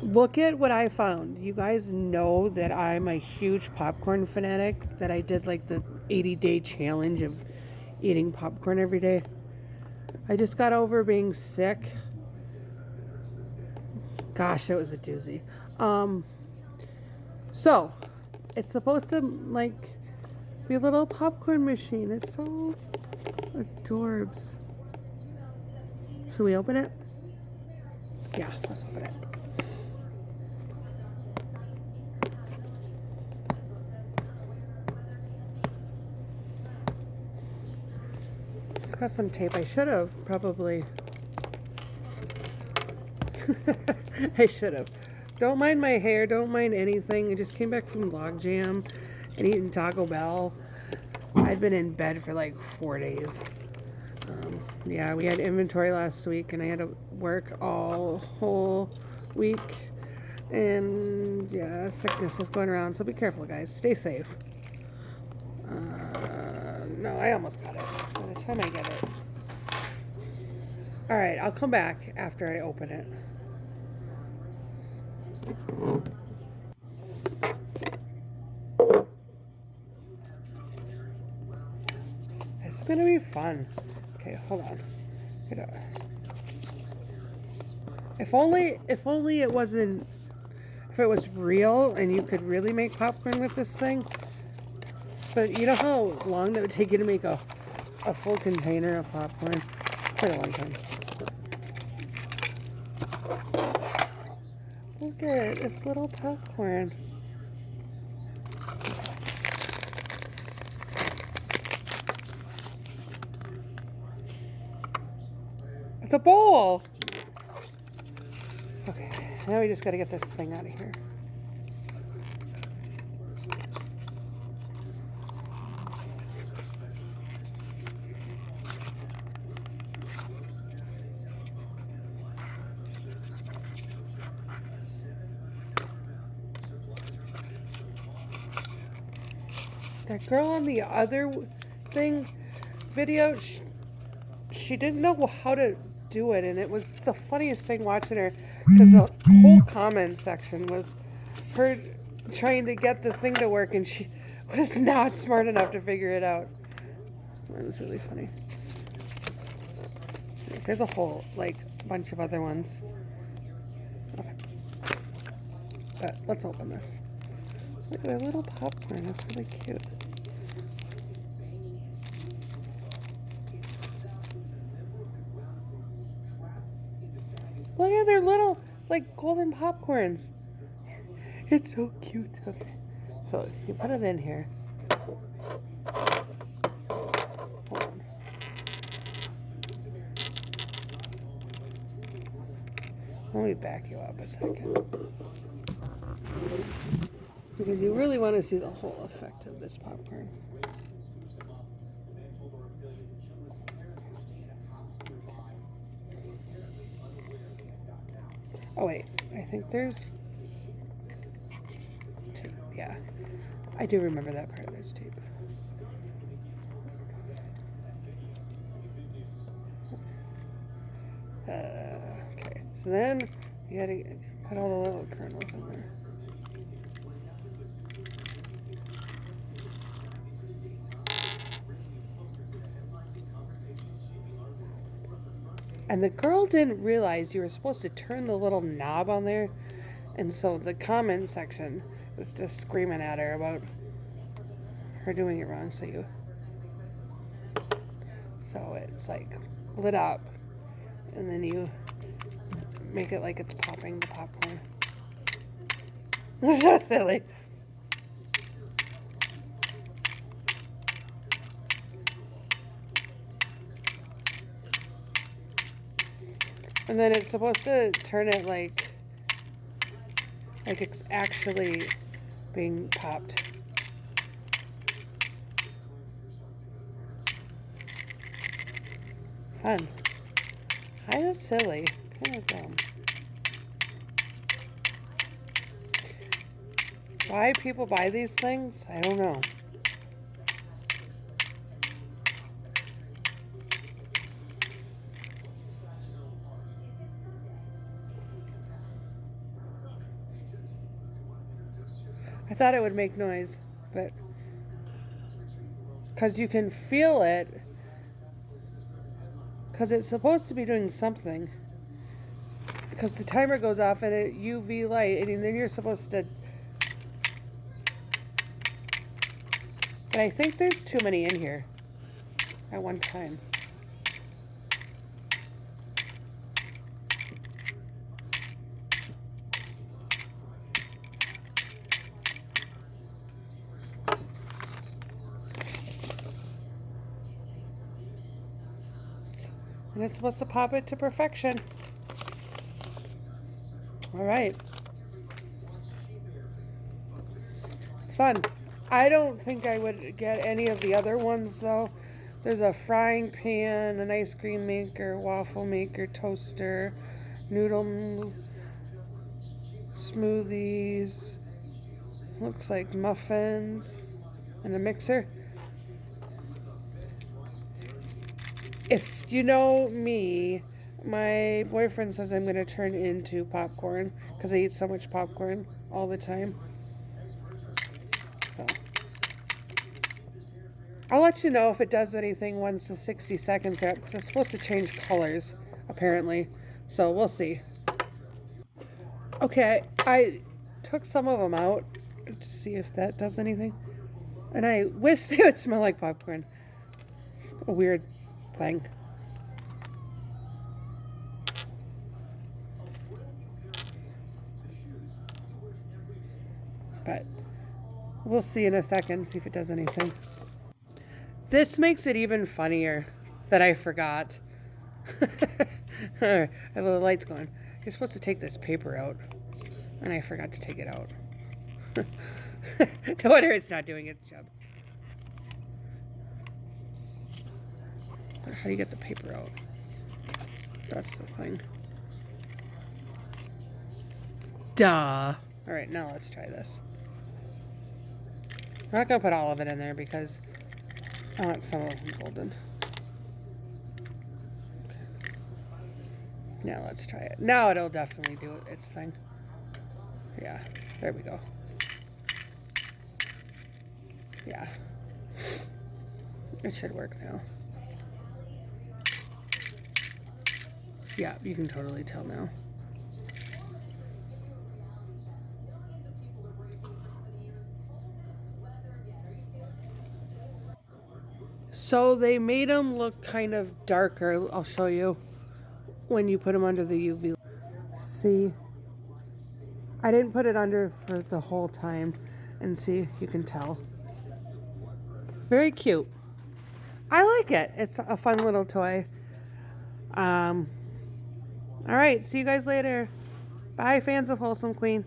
Look at what I found. You guys know that I'm a huge popcorn fanatic, that I did like the 80-day challenge of eating popcorn every day. I just got over being sick. Gosh, that was a doozy. Um, so, it's supposed to like be a little popcorn machine. It's so adorbs. Should we open it? Yeah, let's open it. It's got some tape. I should have probably. I should have. Don't mind my hair. Don't mind anything. I just came back from Logjam and eating Taco Bell. I'd been in bed for like 4 days. Yeah, we had inventory last week, and I had to work all whole week. And yeah, sickness is going around. So be careful, guys. Stay safe. No, I almost got it. By the time I get it. All right, I'll come back after I open it. This is gonna be fun. Okay, hold on. If only it wasn't. If it was real and you could really make popcorn with this thing. But you know how long that would take you to make a full container of popcorn? Quite a long time. Look at it. It's little popcorn. It's a bowl. Okay, now we just got to get this thing out of here. That girl on the other thing video, she didn't know how to do it, and it was the funniest thing watching her, because the whole comment section was her trying to get the thing to work, and she was not smart enough to figure it out. It was really funny. There's a whole bunch of other ones. Okay, but let's open this. Look at that little popcorn. That's really cute. Look at their little, golden popcorns. It's so cute. Okay. So, you put it in here. Hold on. Let me back you up a second. Because you really want to see the whole effect of this popcorn. Oh wait, I think there's two. Yeah, I do remember that part. There's tape. Okay, so then you gotta put all the little kernels in there. And the girl didn't realize you were supposed to turn the little knob on there. And so the comment section was just screaming at her about her doing it wrong. So it's lit up. And then you make it like it's popping the popcorn. So silly. And then it's supposed to turn it like it's actually being popped. Fun. Kind of silly. Kind of dumb. Why people buy these things, I don't know. I thought it would make noise, but because you can feel it, because it's supposed to be doing something. Because the timer goes off and it UV light, and then you're supposed to. But I think there's too many in here at one time. And it's supposed to pop it to perfection. All right. It's fun. I don't think I would get any of the other ones though. There's a frying pan, an ice cream maker, waffle maker, toaster, noodle smoothies, looks like muffins, and a mixer. If you know me, my boyfriend says I'm going to turn into popcorn because I eat so much popcorn all the time. So I'll let you know if it does anything once the 60 seconds are up, because it's supposed to change colors apparently. So we'll see. Okay, I took some of them out to see if that does anything. And I wish they would smell like popcorn. A weird thing. But we'll see in a second, see if it does anything. This makes it even funnier that I forgot. I have the lights going. You're supposed to take this paper out, and I forgot to take it out. No wonder it's not doing its job. How do you get the paper out? That's the thing. Duh. Alright, now let's try this. I'm not going to put all of it in there because I want some of them golden. Okay. Now let's try it. Now it'll definitely do its thing. Yeah, there we go. Yeah. It should work now. Yeah, you can totally tell now. So they made them look kind of darker. I'll show you when you put them under the UV. See, I didn't put it under for the whole time, and see, you can tell. Very cute. I like it. It's a fun little toy. All right, see you guys later. Bye, fans of Wholesome Queen.